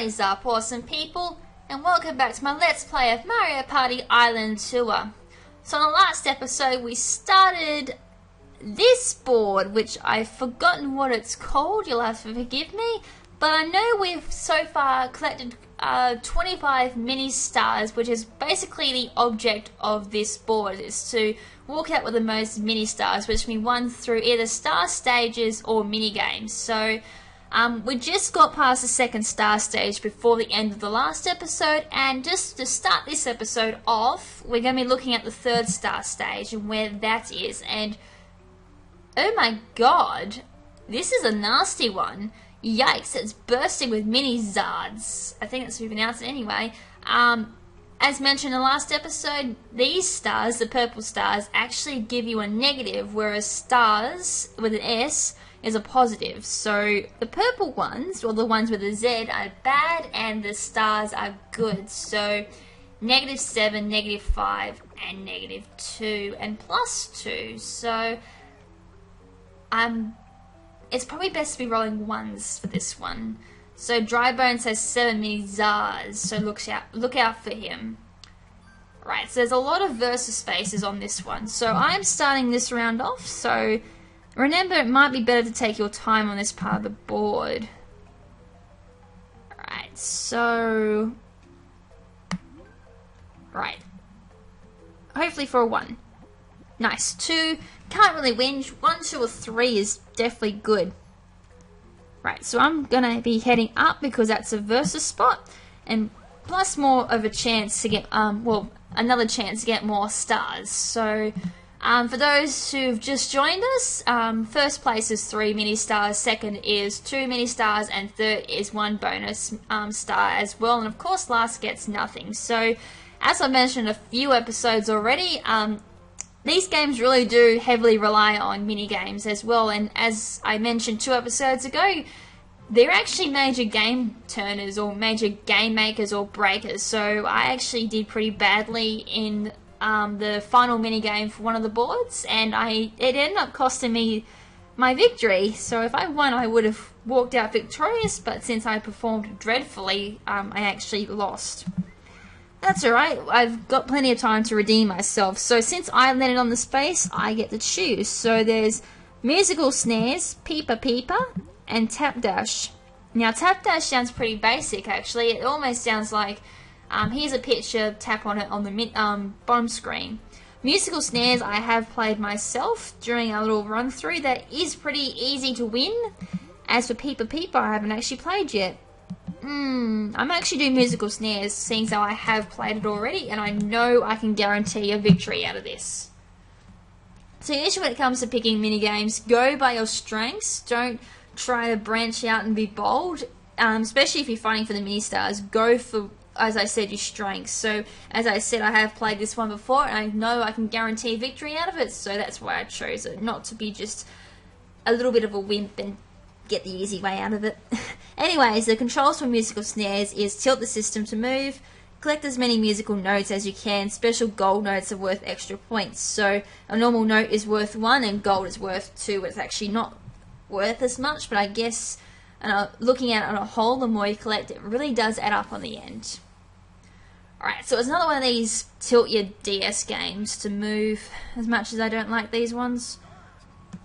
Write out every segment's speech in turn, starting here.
What is up, awesome people, and welcome back to my Let's Play of Mario Party Island Tour. So in the last episode we started this board, which I've forgotten what it's called, you'll have to forgive me, but I know we've so far collected 25 mini stars, which is basically the object of this board, is to walk out with the most mini stars, which can be won through either star stages or mini games. So we just got past the second star stage before the end of the last episode, and just to start this episode off, we're going to be looking at the third star stage and where that is. And oh my god, this is a nasty one. Yikes, it's bursting with mini zards. I think that's how we pronounce it anyway. As mentioned in the last episode, these stars, the purple stars, actually give you a negative, whereas stars with an S is a positive. So the purple ones, or the ones with a Z, are bad and the stars are good. So -7, -5, and -2, and +2. So it's probably best to be rolling ones for this one. So Dry Bones has 7 mini zars, so look out for him. Right, so there's a lot of versus faces on this one. So I'm starting this round off, so remember it might be better to take your time on this part of the board. Right, so hopefully for a 1. Nice. 2, can't really whinge. 1, 2, or 3 is definitely good. Right, so I'm gonna be heading up because that's a versus spot, and plus more of a chance to get another chance to get more stars. So for those who've just joined us, first place is 3 mini stars, second is 2 mini stars, and third is 1 bonus star as well, and of course last gets nothing. So as I mentioned a few episodes already, these games really do heavily rely on mini games as well, and as I mentioned 2 episodes ago, they're actually major game turners or major game makers or breakers. So I actually did pretty badly in the final mini game for one of the boards, and it ended up costing me my victory. So if I won, I would have walked out victorious, but since I performed dreadfully, I actually lost. That's alright, I've got plenty of time to redeem myself. So since I landed on the space, I get to choose. So there's musical snares, peeper peeper, and tap dash. Now tap dash sounds pretty basic actually. It almost sounds like, here's a picture, tap on it on the bottom screen. Musical snares I have played myself during a little run through. That is pretty easy to win. As for peeper peeper, I haven't actually played yet. I'm actually doing musical snares, seeing as how I have played it already, and I know I can guarantee a victory out of this. So usually when it comes to picking minigames, go by your strengths. Don't try to branch out and be bold, especially if you're fighting for the mini stars. Go for, as I said, your strengths. So as I said, I have played this one before, and I know I can guarantee a victory out of it, so that's why I chose it, not to be just a little bit of a wimp and get the easy way out of it. Anyways, the controls for musical snares is tilt the system to move, collect as many musical notes as you can. Special gold notes are worth extra points. So a normal note is worth 1 and gold is worth 2. It's actually not worth as much, but I guess looking at it on a whole, the more you collect, it really does add up on the end. Alright, so it's another one of these tilt your DS games to move, as much as I don't like these ones.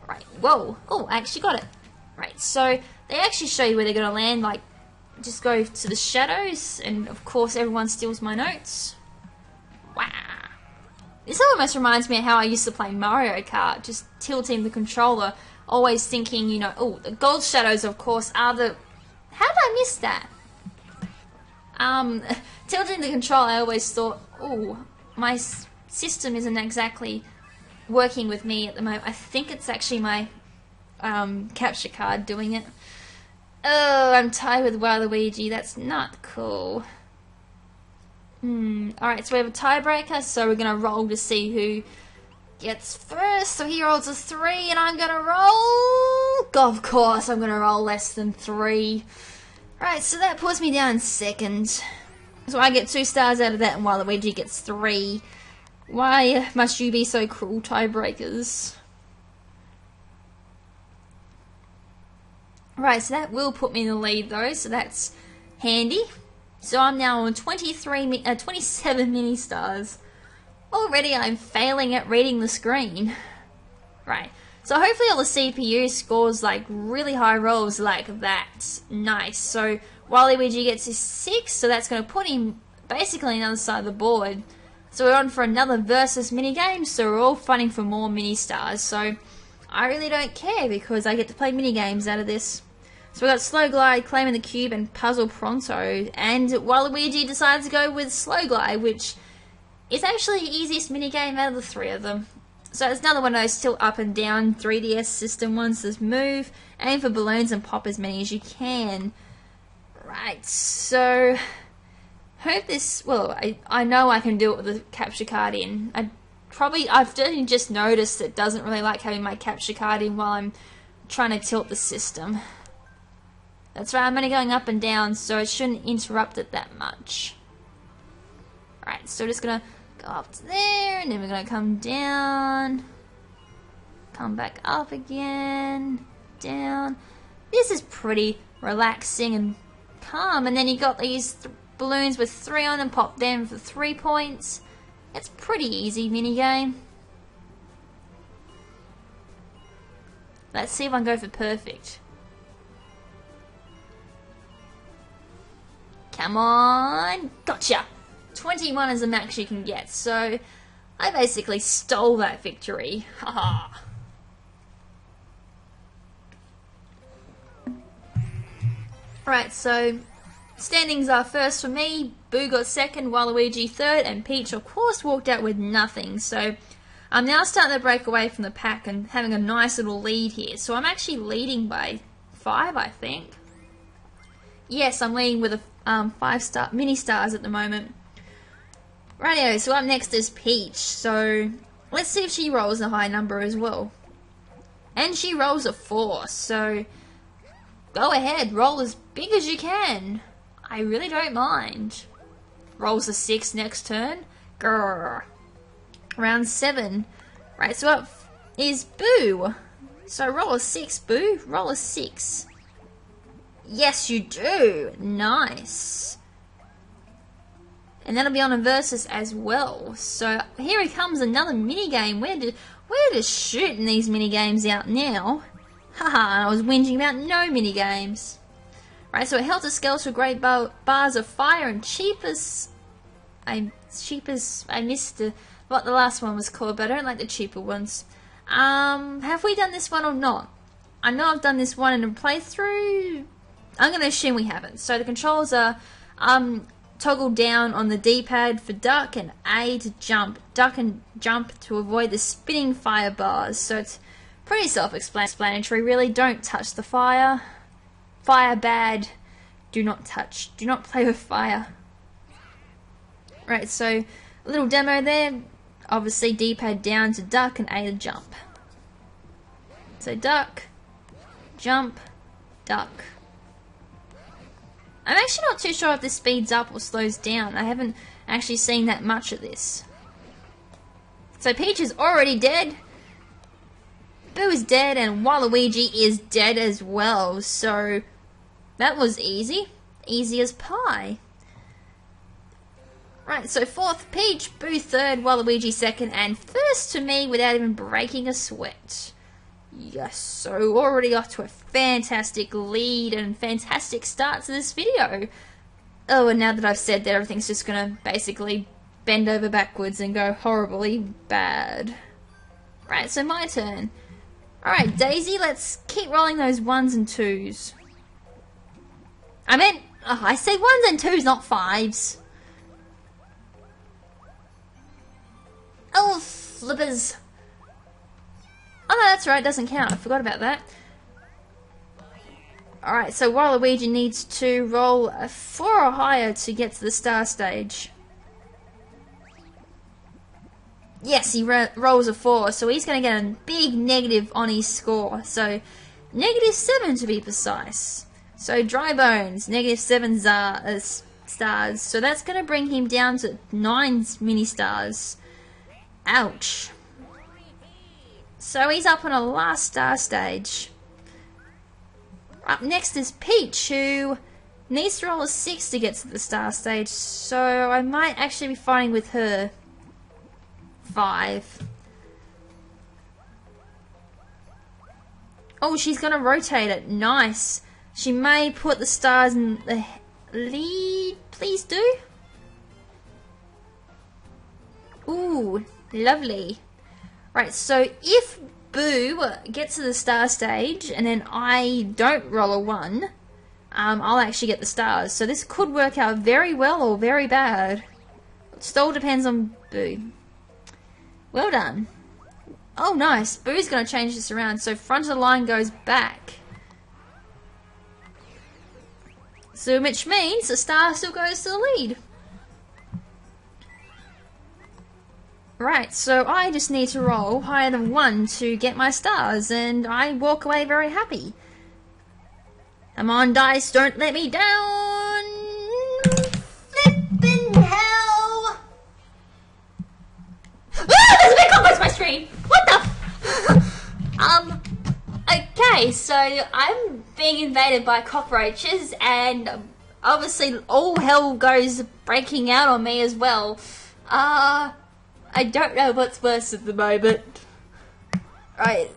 Right, whoa, oh, I actually got it. Right, so they actually show you where they're going to land, like, just go to the shadows, and of course everyone steals my notes. Wow. This almost reminds me of how I used to play Mario Kart, just tilting the controller, always thinking, you know, oh, the gold shadows, of course, are the... How did I miss that? Tilting the controller, I always thought, oh, my system isn't exactly working with me at the moment. I think it's actually my capture card doing it. Oh, I'm tied with Waluigi. That's not cool. Alright, so we have a tiebreaker, so we're gonna roll to see who gets first. So he rolls a 3, and I'm gonna roll... Of course, I'm gonna roll less than 3. Right, so that puts me down in second. So I get 2 stars out of that, and Waluigi gets 3. Why must you be so cruel, tiebreakers? Right, so that will put me in the lead though, so that's handy. So I'm now on 27 mini stars. Already I'm failing at reading the screen. Right. So hopefully all the CPU scores like really high rolls like that. Nice. So Waluigi gets his 6, so that's going to put him basically on the other side of the board. So we're on for another versus minigame, so we're all fighting for more mini stars. So I really don't care because I get to play minigames out of this. So we got Slow Glide, Claiming the Cube, and Puzzle Pronto. And Waluigi decides to go with Slow Glide, which is actually the easiest minigame out of the 3 of them. So it's another one of those tilt up and down 3DS system ones. Says move, aim for balloons, and pop as many as you can. Right, so hope this. Well, I know I can do it with the capture card in. I've just noticed it doesn't really like having my capture card in while I'm trying to tilt the system. That's right, I'm only going up and down, so it shouldn't interrupt it that much. Right, so we're just gonna go up to there, and then we're gonna come down, come back up again, down. This is pretty relaxing and calm. And then you got these balloons with 3 on them, pop them for 3 points. It's pretty easy minigame. Let's see if I can go for perfect. Come on, gotcha! 21 is the max you can get, so I basically stole that victory. Haha. Right, so standings are first for me, Boo got second, Waluigi third, and Peach of course walked out with nothing. So I'm now starting to break away from the pack and having a nice little lead here. So I'm actually leading by 5, I think. Yes, I'm leading with a 5-star mini stars at the moment. Rightio, so up next is Peach. So let's see if she rolls a high number as well. And she rolls a 4, so go ahead, roll as big as you can. I really don't mind. Rolls a 6 next turn. Grrr. Round 7. Right, so up is Boo. So roll a 6, Boo. Roll a 6. Yes, you do. Nice. And that'll be on a versus as well. So here comes another minigame. We're just shooting these minigames out now. Haha, I was whinging about no minigames. Right, so a Helter Skelter, great bars of fire, and cheapest. I missed what the last one was called, but I don't like the cheaper ones. Have we done this one or not? I know I've done this one in a playthrough. I'm going to assume we haven't. So the controls are toggle down on the D-pad for duck and A to jump. Duck and jump to avoid the spinning fire bars. So it's pretty self-explanatory, really. Don't touch the fire. Fire bad. Do not touch. Do not play with fire. Right, so a little demo there. Obviously D-pad down to duck and A to jump. So duck, jump, duck. I'm actually not too sure if this speeds up or slows down. I haven't actually seen that much of this. So Peach is already dead. Boo is dead, and Waluigi is dead as well. So that was easy. Easy as pie. Right, so 4th Peach, Boo 3rd, Waluigi 2nd, and 1st to me without even breaking a sweat. Yes, so already off to a fantastic lead and fantastic start to this video. Oh, and now that I've said that, everything's just gonna basically bend over backwards and go horribly bad. Right, so my turn. Alright, Daisy, let's keep rolling those 1s and 2s. I said 1s and 2s, not 5s. Oh, flippers. Oh no, that's right, it doesn't count. I forgot about that. Alright, so Waluigi needs to roll a 4 or higher to get to the star stage. Yes, he rolls a 4, so he's going to get a big negative on his score. So, -7 to be precise. So, Dry Bones, -7 stars. So that's going to bring him down to 9 mini stars. Ouch. So he's up on a last star stage. Up next is Peach, who Needs to roll a 6 to get to the star stage, so I might actually be fighting with her. 5. Oh, she's gonna rotate it. Nice. She may put the stars in the lead. Please do. Ooh, lovely. Right, so if Boo gets to the star stage and then I don't roll a 1, I'll actually get the stars. So this could work out very well or very bad. It still depends on Boo. Well done. Oh, nice. Boo's going to change this around. So front of the line goes back. So which means the star still goes to the lead. Right, so I just need to roll higher than 1 to get my stars, and I walk away very happy. Come on, dice, don't let me down! Flippin' hell! Ah, there's a big cockroach on my screen! What the? Okay, so I'm being invaded by cockroaches, and obviously all hell goes breaking out on me as well. I don't know what's worse at the moment. Right,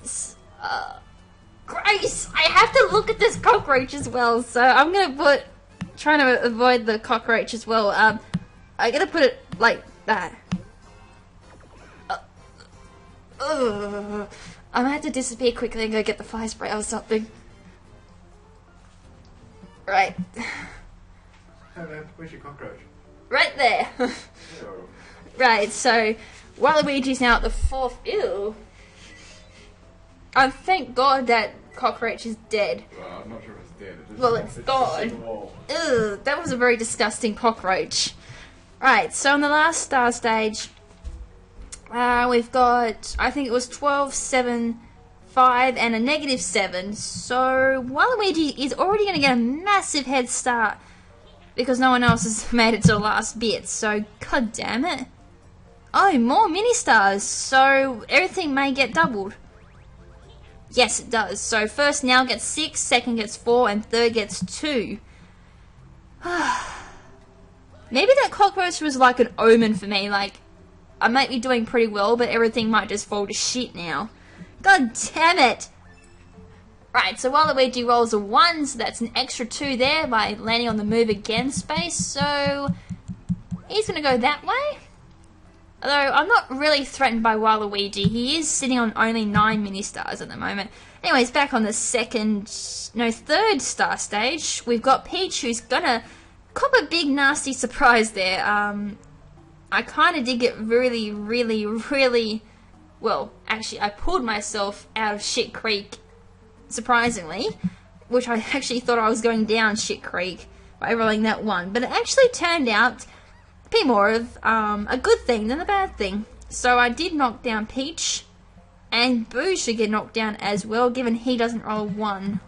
Grace, I have to look at this cockroach as well, so I'm gonna trying to avoid the cockroach as well. I'm gonna put it like that. I'm gonna have to disappear quickly and go get the fire spray or something. Right. Hey man, where's your cockroach? Right there. Right, so Waluigi's now at the 4th. Ew. Thank God that cockroach is dead. Well, I'm not sure if it's dead. It's gone. Ew, that was a very disgusting cockroach. Right, so on the last star stage, we've got, I think it was 12, 7, 5, and a -7. So Waluigi is already going to get a massive head start because no one else has made it to the last bit. So, god damn it. Oh, more mini-stars, so everything may get doubled. Yes, it does. So first now gets 6, second gets 4, and third gets 2. Maybe that cockroach was like an omen for me, like, I might be doing pretty well, but everything might just fall to shit now. God damn it! Right, so Waluigi rolls a 1, so that's an extra 2 there by landing on the move again space, so he's gonna go that way. Although, I'm not really threatened by Waluigi. He is sitting on only 9 mini-stars at the moment. Anyways, back on the third star stage, we've got Peach, who's gonna cop a big nasty surprise there. I kinda did get really, well, actually, I pulled myself out of Shit Creek, surprisingly, which I actually thought I was going down Shit Creek by rolling that 1. But it actually turned out be more of a good thing than a bad thing. So I did knock down Peach, and Boo should get knocked down as well, given he doesn't roll a 1.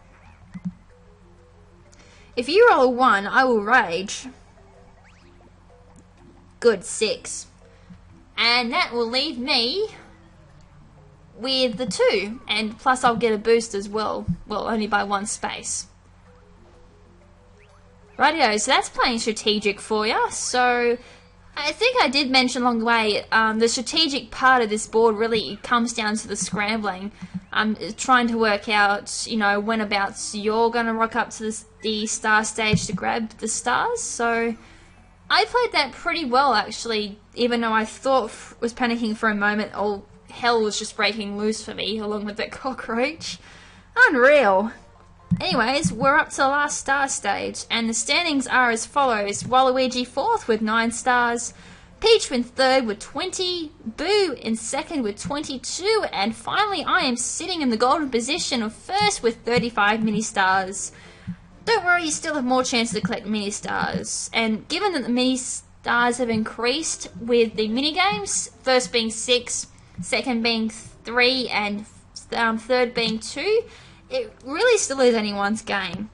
If you roll a 1, I will rage. Good, 6. And that will leave me with the 2, and plus I'll get a boost as well. Well, only by 1 space. Rightio, so that's playing strategic for you. So I think I did mention along the way, the strategic part of this board really comes down to the scrambling. Trying to work out, you know, whenabouts you're going to rock up to the star stage to grab the stars. So I played that pretty well, actually, even though I thought was panicking for a moment. All hell was just breaking loose for me, along with that cockroach. Unreal. Anyways, we're up to the last star stage, and the standings are as follows. Waluigi 4th with 9 stars, Peach in 3rd with 20, Boo in 2nd with 22, and finally I am sitting in the golden position of 1st with 35 mini-stars. Don't worry, you still have more chances to collect mini-stars, and given that the mini-stars have increased with the mini-games, 1st being 6, 2nd being 3, and 3rd being 2, it really still is anyone's game.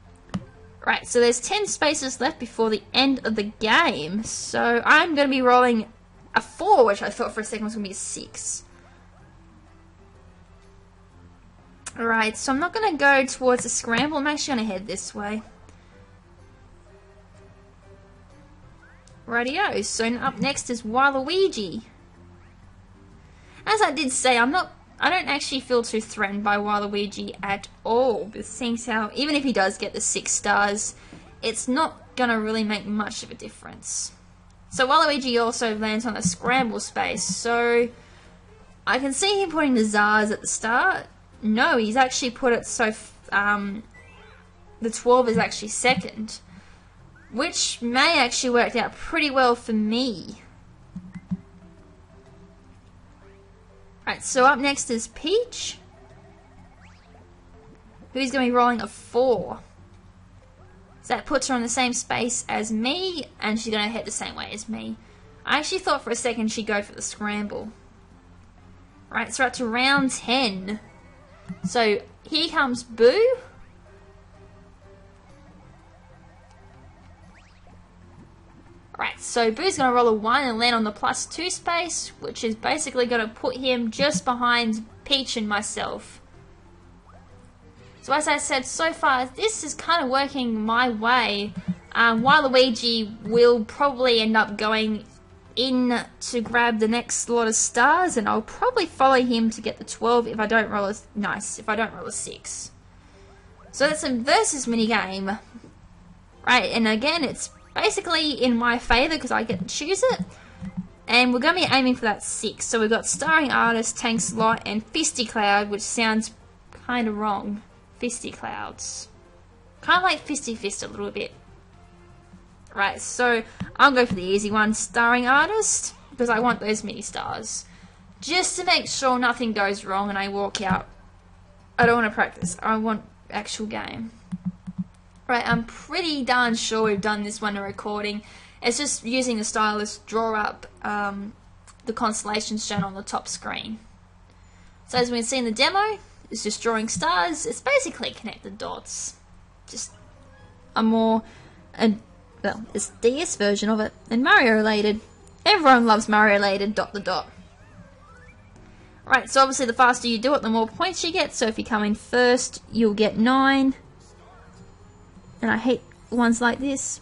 Right, so there's 10 spaces left before the end of the game. So I'm going to be rolling a 4, which I thought for a second was going to be a 6. Alright, so I'm not going to go towards the scramble. I'm actually going to head this way. Radio. So up next is Waluigi. As I did say, I don't actually feel too threatened by Waluigi at all. But seeing how, even if he does get the 6 stars, it's not gonna really make much of a difference. So Waluigi also lands on the scramble space, so I can see him putting the Zars at the start. No, he's actually put it so the 12 is actually second, which may actually work out pretty well for me. Right, so up next is Peach, who's going to be rolling a 4. So that puts her on the same space as me, and she's going to head the same way as me. I actually thought for a second she'd go for the scramble. Right, so we're up to round 10. So here comes Boo. Right, so Boo's going to roll a 1 and land on the +2 space, which is basically going to put him just behind Peach and myself. So as I said, so far, this is kind of working my way. Waluigi will probably end up going in to grab the next lot of stars, and I'll probably follow him to get the 12 if I don't roll a 6. So that's a versus minigame. Right, and again, it's basically in my favour because I get to choose it. And we're going to be aiming for that 6. So we've got Starring Artist, Tank Slot, and Fisty Cloud, which sounds kind of wrong. Fisty Clouds. Kind of like Fisty Fist a little bit. Right, so I'll go for the easy one, Starring Artist, because I want those mini stars. Just to make sure nothing goes wrong and I walk out. I don't want to practice. I want actual game. Right, I'm pretty darn sure we've done this one in recording. It's just using the stylus, draw up the constellations shown on the top screen. So as we can see in the demo, it's just drawing stars. It's basically connect the dots. Just a more, well, it's DS version of it. And Mario related. Everyone loves Mario related, dot the dot. Right, so obviously the faster you do it, the more points you get. So if you come in first, you'll get 9. And I hate ones like this.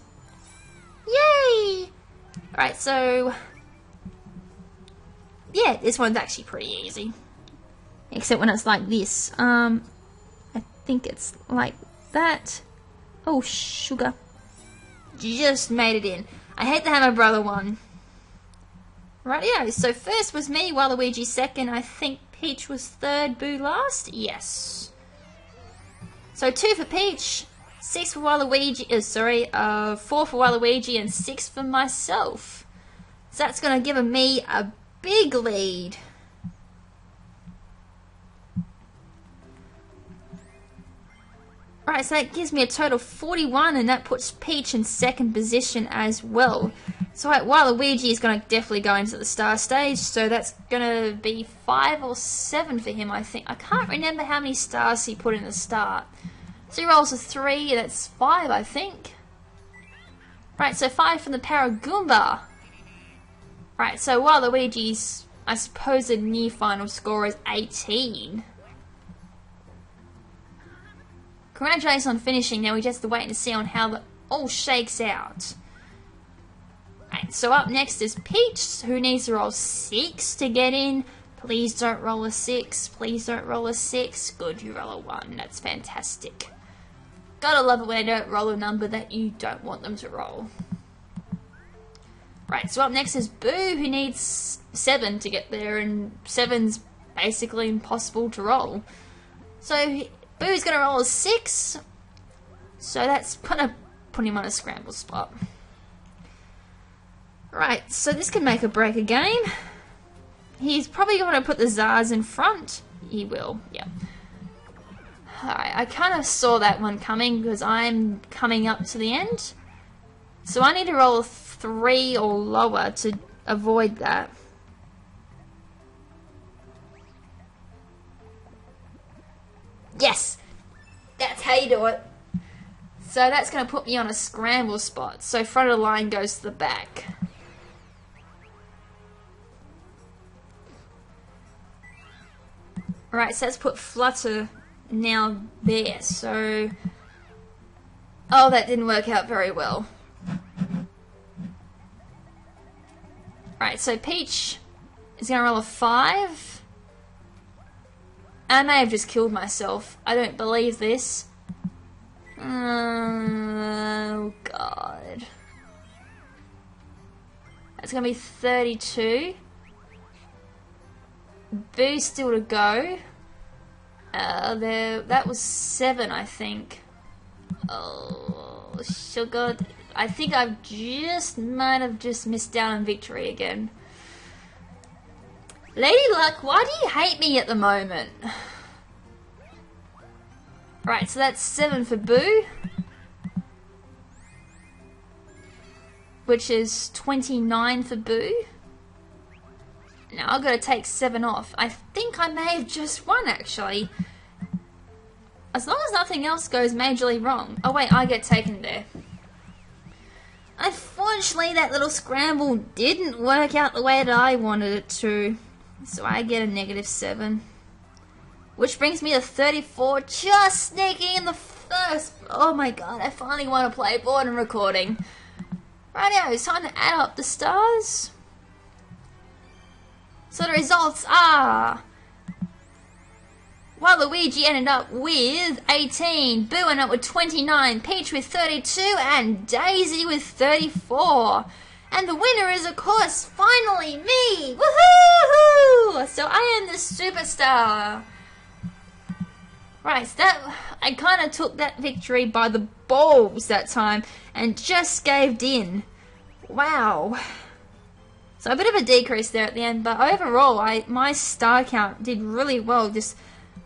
Yay! Alright, so yeah, this one's actually pretty easy. Except when it's like this. I think it's like that. Oh, sugar. Just made it in. I hate the Hammer Brother one. Rightio, so first was me, Waluigi second, I think Peach was third, Boo last? Yes. So 2 for Peach, 6 for Waluigi, 4 for Waluigi and 6 for myself. So that's going to give me a big lead. Right, so that gives me a total of 41, and that puts Peach in second position as well. So Waluigi is going to definitely go into the star stage, so that's going to be 5 or 7 for him, I think. I can't remember how many stars he put in the start. So he rolls a 3, that's 5, I think. Right, so 5 from the Paragoomba. Right, so Waluigi's, I suppose, the near final score is 18. Congratulations on finishing. Now we just have to wait to see on how it all shakes out. Right, so up next is Peach, who needs to roll 6 to get in. Please don't roll a 6. Please don't roll a 6. Good, you roll a 1. That's fantastic. Gotta love it when they don't roll a number that you don't want them to roll. Right, so up next is Boo, who needs 7 to get there, and 7's basically impossible to roll. So Boo's going to roll a 6, so that's going to put him on a scramble spot. Right, so this can make or break a game. He's probably going to put the Zars in front. He will, yeah. Alright, I kind of saw that one coming because I'm coming up to the end. So I need to roll a 3 or lower to avoid that. Yes! That's how you do it. So that's going to put me on a scramble spot. So front of the line goes to the back. Alright, so let's put Flutter now there. So, oh, that didn't work out very well. Right, so Peach is going to roll a 5. I may have just killed myself. I don't believe this. Oh, God. That's going to be 32. Boo still to go. That was 7, I think. Oh, sugar. I think I might have just missed out on victory again. Lady Luck, why do you hate me at the moment? Right, so that's 7 for Boo. Which is 29 for Boo. Now I've got to take 7 off. I think I may have just won, actually. As long as nothing else goes majorly wrong. Oh wait, I get taken there. Unfortunately, that little scramble didn't work out the way that I wanted it to. So I get a -7. Which brings me to 34, just sneaking in the first. Oh my god, I finally want to play board and recording. Rightio, it's time to add up the stars. So the results are... Waluigi ended up with 18, Boo ended up with 29, Peach with 32, and Daisy with 34. And the winner is, of course, finally me! Woohoo! So I am the superstar. Right, so I kind of took that victory by the balls that time and just caved in. Wow. So a bit of a decrease there at the end, but overall, my star count did really well. Just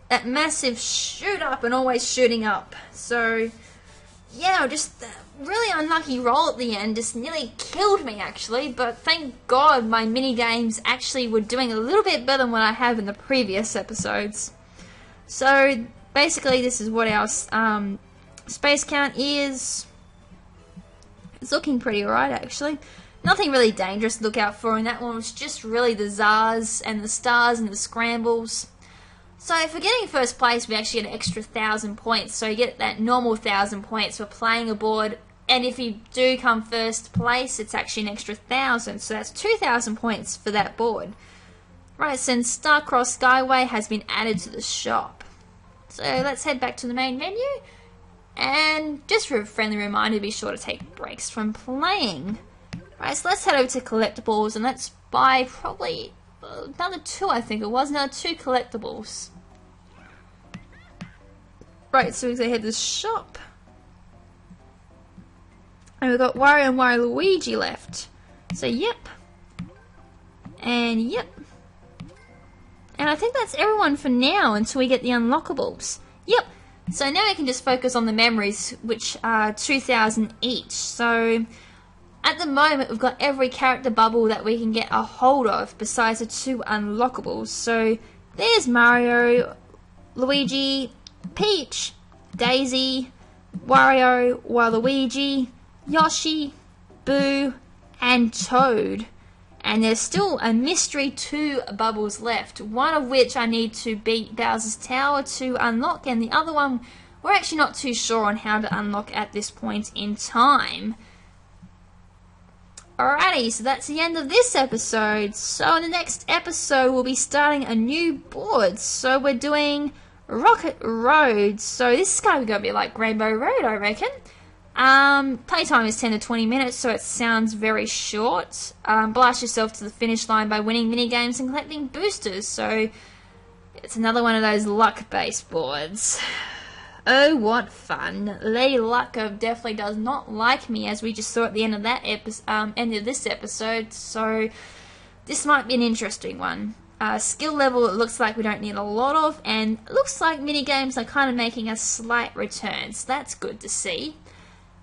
that massive shoot up and always shooting up. So, yeah, just a really unlucky roll at the end. Just nearly killed me, actually. But thank God my mini games actually were doing a little bit better than what I have in the previous episodes. So, basically, this is what our space count is. It's looking pretty alright, actually. Nothing really dangerous to look out for in that one. Was just really the Zars and the stars and the scrambles. So for getting first place, we actually get an extra 1,000 points. So you get that normal 1,000 points for playing a board. And if you do come first place, it's actually an extra 1,000. So that's 2,000 points for that board. Right, since Starcross Skyway has been added to the shop. So let's head back to the main menu. And just for a friendly reminder, be sure to take breaks from playing. Right, so let's head over to collectibles and let's buy probably another 2, I think it was. Another 2 collectibles. Right, so we're going to head to the shop. And we've got Wario and Waluigi left. So, yep. And, yep. And I think that's everyone for now until we get the unlockables. Yep. So now we can just focus on the memories, which are 2,000 each. So... at the moment, we've got every character bubble that we can get a hold of besides the 2 unlockables. So, there's Mario, Luigi, Peach, Daisy, Wario, Waluigi, Yoshi, Boo, and Toad. And there's still a mystery 2 bubbles left, one of which I need to beat Bowser's Tower to unlock, and the other one we're actually not too sure on how to unlock at this point in time. Alrighty, so that's the end of this episode. So in the next episode, we'll be starting a new board. So we're doing Rocket Road. So this is kind of going to be like Rainbow Road, I reckon. Playtime is 10 to 20 minutes, so it sounds very short. Blast yourself to the finish line by winning minigames and collecting boosters. So it's another one of those luck-based boards. Oh, what fun. Lady Luck definitely does not like me, as we just saw at the end of that end of this episode, so this might be an interesting one. Skill level, it looks like we don't need a lot of, and it looks like minigames are kind of making a slight return, so that's good to see.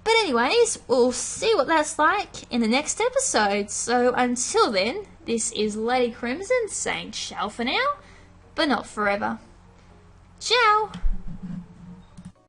But anyways, we'll see what that's like in the next episode, so until then, this is Lady KrimZen saying ciao for now, but not forever. Ciao!